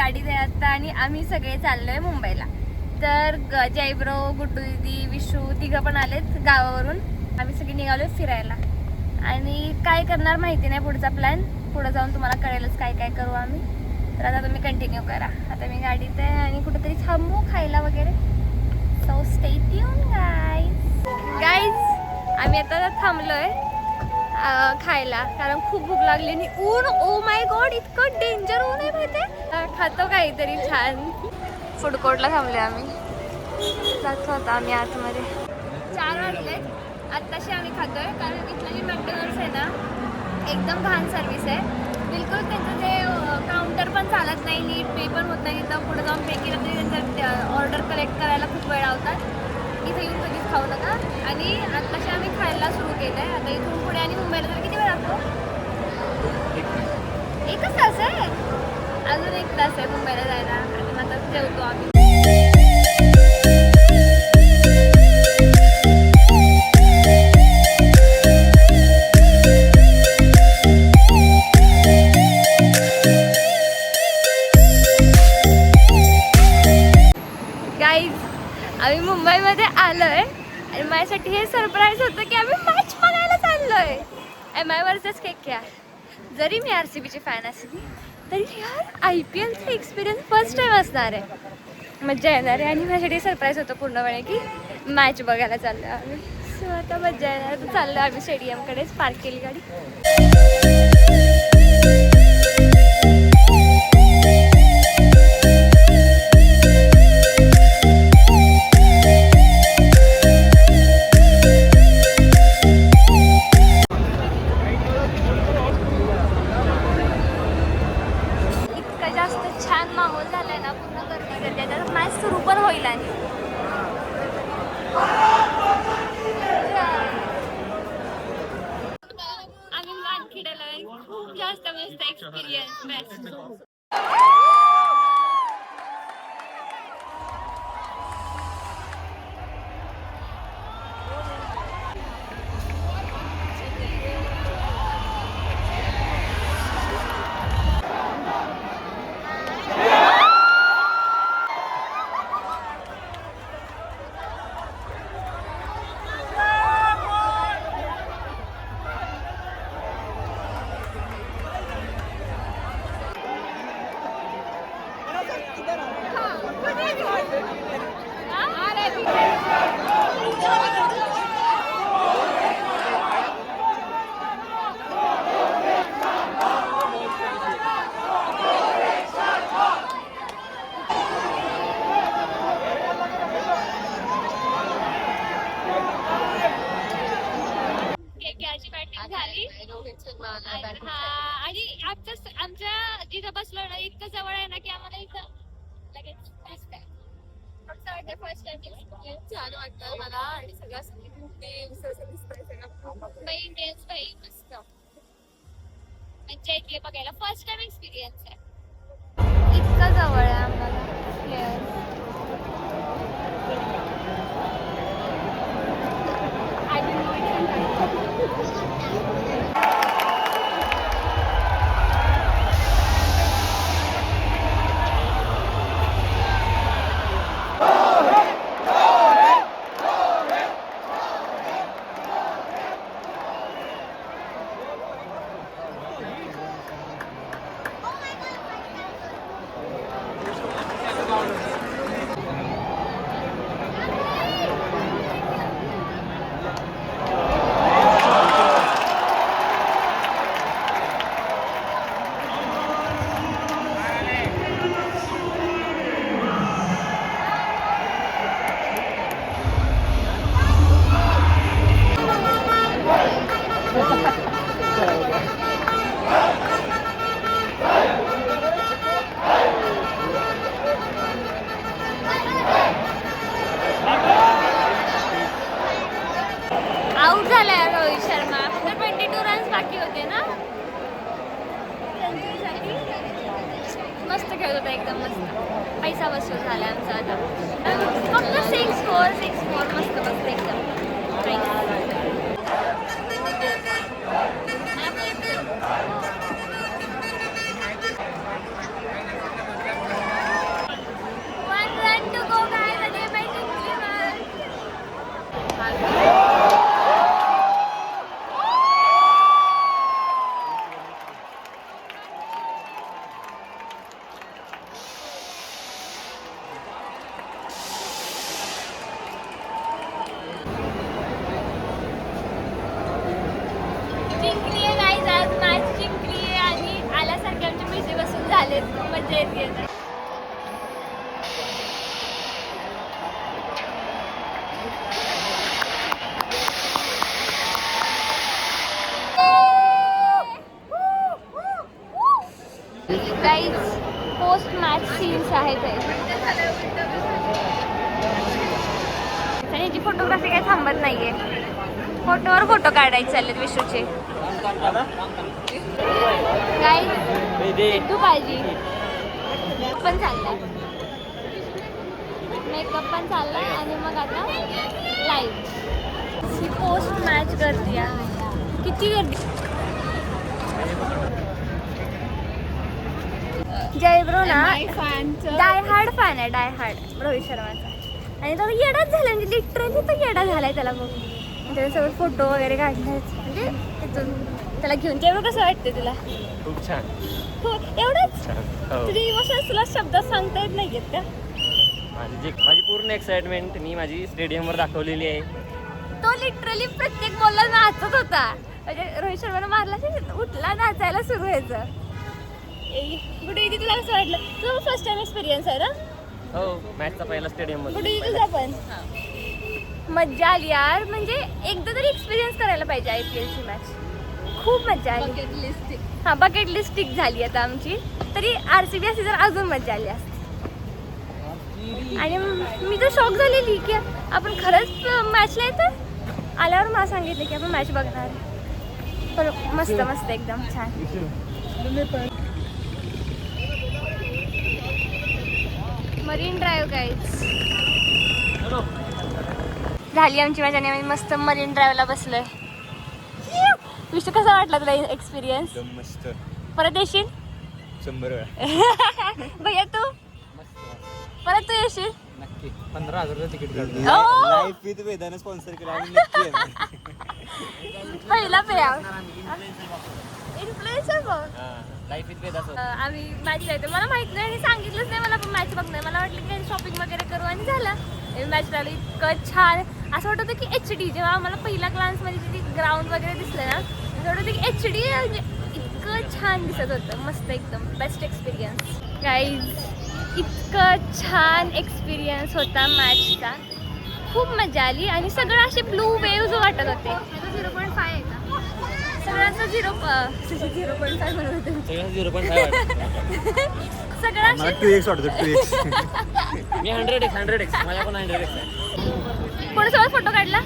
गाडी दे आता आणि आम्ही सगळे चाललोय मुंबईला. तर जयब्रो, गुड्डू दीदी, विशू तिघं पण आलेत गावावरून. आम्ही सगळे निघालोय फिरायला आणि काय करणार माहिती नाही. पुढचा प्लॅन पुढे जाऊन तुम्हाला कळेलच काय काय करू आम्ही. तर आता तुम्ही कंटिन्यू करा. आता मी गाडीत आहे आणि कुठेतरी थांबू खायला वगैरे. So stay tune guys. आम्ही आता थांबलोय खायला कारण खूप भूक लागली आणि ऊन, ओ माय गॉड इतकं डेंजर ऊन आहे माहिती. खातो काहीतरी छान. फूड कोर्टला थांबले आम्ही. जातो आता आम्ही आतमध्ये. 4 वाजले आत्ताशी आम्ही खातोय कारण इथलं जे मॅकडॉनल्ड्स आहे ना एकदम घाण सर्व्हिस आहे. बिलकुल त्यांचं ते काउंटर पण चालत नाही नीट. पे पण होत नाही. तिथं पुढे जाऊन पे केलं तरी त्यांचं ऑर्डर कलेक्ट करायला खूप वेळ लावतात. इथे येऊन कधीच खाऊ नका. आणि आत्ताशी आम्ही खायला सुरू केलं आहे. आता इथून पुढे आणि मुंबईला तर किती वेळ लागतो? 1च तास आहे. अजून 1 तास आहे मुंबईला जायला. आणि मग आता जेवतो आम्ही. आम्ही मुंबईमध्ये आलोय आणि माझ्यासाठी हे सरप्राईज होतं की आम्ही मॅच बघायला चाललोय. MI versus KKR. जरी मी RCBची फॅन असली तरी यार IPLचा एक्सपिरियन्स फर्स्ट टाइम असणार आहे. मज्जा येणार आहे आणि माझ्यासाठी सरप्राईज होतं पूर्णपणे की मॅच बघायला चाललोय आम्ही. सो आता मज्जा येणार. तर चाललोय आम्ही स्टेडियमकडेच. पार्क केली गाडी. छान माहोल झालाय ना पूर्ण गर्दी गर्दी. आता मॅच सुरू पण होईल आणि आम्ही वानखेड्याला खूप जास्त मस्त एक्सपिरियन्स मॅच. झाली आणि आमच्या जिथं बसलो ना इतकं जवळ आहे ना की आम्हाला इथं लगेच फर्स्ट टाइम छान वाटतं मला. आणि सगळ्या मस्त मज्जा येते बघायला. फर्स्ट टाइम एक्सपिरियन्स आहे. इतकं जवळ आहे आम्हाला. आउट झालाय रोहित शर्मा. फक्त 22 रन्स बाकी होते ना. मस्त खेळत होता एकदम मस्त. पैसा वसूल झाला आमचा आता. फक्त 6-4 मस्त मस्त एकदम. गाईज पोस्ट मॅच सीन्स आहेत आणि याची फोटोग्राफी काही थांबत नाहीये. फोटोवर फोटो काढायचे चाललेत विशूचे. गाईज तू पाहिजे पण चाललाय, मेकअप पण चाललाय आणि मग आता लाईव्ह. ही पोस्ट मॅच गर्दी आहे. किती गर्दी. जयब्रो ना डाय हार्ड फॅन आहे, डाय हार्ड रोहित शर्माचा. आणि तो येडाच झाला, म्हणजे लिटरली तो येडा झालाय त्याला बघून. त्याच्यासोबत फोटो वगैरे काढलेत, म्हणजे तिथून त्याला घेऊन. जयब्रो कसं वाटतं तुला? खूप छान. हो एवढंच. तुझी इमोशन्स तुला शब्दात सांगता येत नाहीयेत का? माझी पूर्ण एक्साइटमेंट मी माझी स्टेडियमवर दाखवलेली आहे. तो लिटरली प्रत्येक बॉलला नाचत होता. म्हणजे रोहित शर्मानं मारला उठला नाचायला सुरू व्हायचं. कुठे इथे तुला कसं वाटलं? तुझा फर्स्ट टाइम एक्सपिरियन्स आहे ना? हो, मॅचचा पहिला स्टेडियम मध्ये. कुठे तुझा पण मज्जा आली यार. म्हणजे एकदा तरी एक्सपिरियन्स करायला पाहिजे IPL ची मॅच. खूप मज्जा आली. बकेट लिस्ट टिक झाली आता आमची. तरी RCB असती तर अजून मज्जा आली असती. आणि मी तर शॉक झालेली की आपण खरंच मॅचला येतो. आल्यावर मला सांगितलं की आपण मॅच बघणार. पण मस्त मस्त एकदम छान. मरीन ड्राईव्ह गाईज झाली आमची मजा. नेहमी मस्त मरीन ड्राईव्हला बसलोय. विषय कसा वाटला तुला एक्सपिरियन्स? मस्त. परत येशील? 100 वेळा. भैया तू परत तू येशील? नक्की. 15,000 तिकीट काढलं. लाईफ विथ वेदाने स्पॉन्सर केला आणि नक्की येणार. पहिला पे आउट. इन्फ्लुएन्सर बघ. लाईफ विथ वेदाचं. आम्ही मॅचला येतो. मला माहित नाही, सांगितलंच नाही मला. पण मॅच बघणार मला वाटलं की शॉपिंग वगैरे करू आणि झालं. मॅच लावली. इतकं छान असं वाटत होतं की HD. जेव्हा आम्हाला पहिला ग्लान्समध्ये ती ग्राउंड वगैरे दिसलं ना, असं वाटत होतं की HD म्हणजे इतकं छान दिसत होतं. मस्त एकदम बेस्ट एक्सपिरियन्स गाईज. इतकं छान एक्सपिरियन्स होता मॅचचा. खूप मजा आली आणि सगळं असे ब्लू वेव्ज वाटत होते. 0.5 आहे का सगळ्यांचं? 0.5 म्हणत होते. 0.5 सगळं 2x वाटतं 2x. मी 100x माझ्या पण 100x आहे. कोणासोबत फोटो काढला?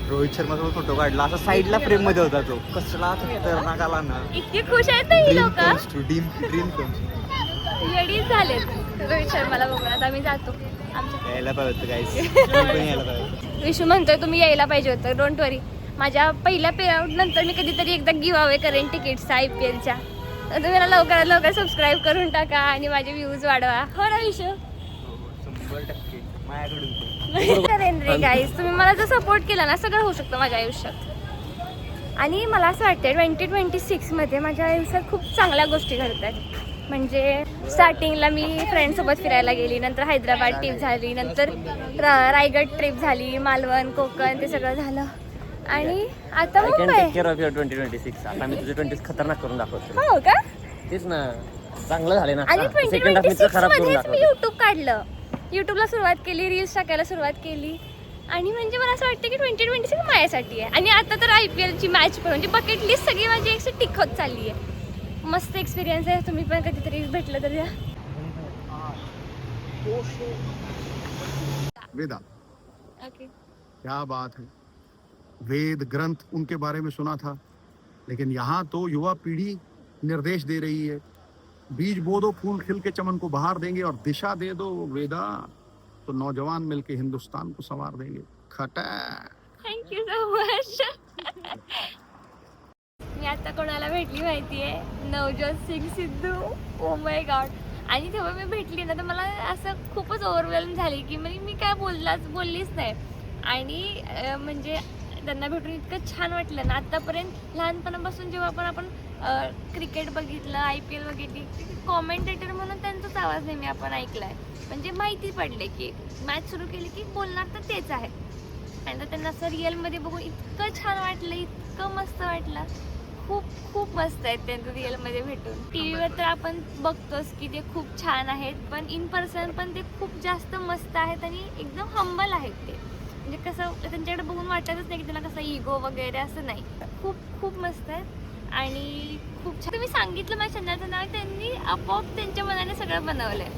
रोहित शर्मासोबत फोटो काढला. असा साईडला फ्रेम मध्ये होता तो. कसला खतरनाक आला ना. इतकी खुश आहेत ना ही लोक. लेडीज झालेत रोहित शर्माला बघून. आता आम्ही जातो. यायला पाहिजे होतं गाईस. यायला पाहिजे. विशू म्हणतोय तुम्ही यायला पाहिजे होतं. डोंट वरी. माझ्या पहिल्या पे आउट नंतर मी कधीतरी एकदा गिव्ह अवे करेन तिकीट्सचा IPLच्या. तर तुम्ही मला लवकरात लवकर सबस्क्राईब करून टाका आणि माझे व्ह्यूज वाढवा. हो ना विशू? 100% माझ्याकडून करेन रे गाईज. तुम्ही मला जर सपोर्ट केला ना सगळं होऊ शकतं माझ्या आयुष्यात. आणि मला असं वाटतं 2026 मध्ये माझ्या आयुष्यात खूप चांगल्या गोष्टी घडत आहेत. म्हणजे स्टार्टिंगला मी फ्रेंडसोबत फिरायला गेली, नंतर हैदराबाद ट्रिप झाली, नंतर रायगड ट्रिप झाली, मालवण कोकण ते सगळं झालं. आणि आता मुंबई. 2026 आता मी तुझे 20 खतरनाक करून दाखवतो. हो का? तेच ना, चांगलं झाले ना. आणि सेकंड हाफ मी खराब करून मध्येच मी युट्यूब काढलं. युट्यूबला सुरुवात केली, रील्स टाकायला सुरुवात केली. आणि म्हणजे मला असं वाटतं की 2026 माझ्यासाठी आहे. आणि आता तर IPL ची मॅच पण म्हणजे बकेट लिस्ट सगळी माझी एक टिक होत चालली आहे. मस्त एक्सपिरियन्स आहे. तुम्ही पण कधीतरी भेटलं तर या. वेदा, ओके. क्या बात है. वेद ग्रंथ उनके बारे में सुना था, लेकिन यहाँ तो युवा पीढ़ी निर्देश दे रही है. बीज बो दो, फूल खिल के चमन को बहार देंगे, और दिशा दे दो वेदा, तो नौजवान मिलके हिंदुस्तान को संवार देंगे. खटा. Thank you so much. मी आता कोणाला भेटली माहितीये? Navjot Singh Sidhu. Oh my god. आणि तेव्हा मी भेटली ना तर मला असं खूपच ओव्हरवेल्म झाली की मी काय बोललीच नाही. आणि म्हणजे त्यांना भेटून इतकं छान वाटलं ना. आतापर्यंत लहानपणापासून जेव्हा आपण क्रिकेट बघितलं, IPL बघितली, कॉमेंटेटर म्हणून त्यांचाच आवाज नेहमी आपण ऐकलाय. म्हणजे माहिती पडले की मॅच सुरू केली की बोलणार तर तेच आहे. आणि त्यांना असं रिअलमध्ये बघून इतकं छान वाटलं, इतकं मस्त वाटलं. खूप खूप मस्त आहेत त्यांचं रिअलमध्ये भेटून. टीव्हीवर तर आपण बघतोच की ते खूप छान आहेत, पण इन पर्सन पण ते खूप जास्त मस्त आहेत आणि एकदम हंबल आहेत ते. म्हणजे कसं त्यांच्याकडे बघून वाटतच नाही की त्यांना कसं इगो वगैरे असं नाही. खूप खूप मस्त आहेत आणि खूप छान. तुम्ही सांगितलं माझ्या चॅनलचं नाव, त्यांनी आपोआप त्यांच्या मनाने सगळं बनवलंय.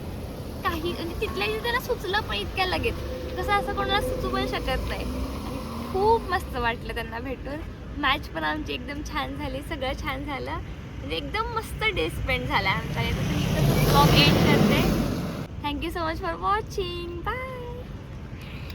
काही म्हणजे तिथल्या तिथे त्यांना सुचलं पण इतक्या लगेच, कसं असं कोणाला सुचू पण शकत नाही. आणि खूप मस्त वाटलं त्यांना भेटून. मॅच पण आमची एकदम छान झाली, सगळं छान झालं, म्हणजे एकदम मस्त डे स्पेंड झाला आमचा. तर मी इथं ब्लॉग एंड करते. Thank you so much for watching. Bye.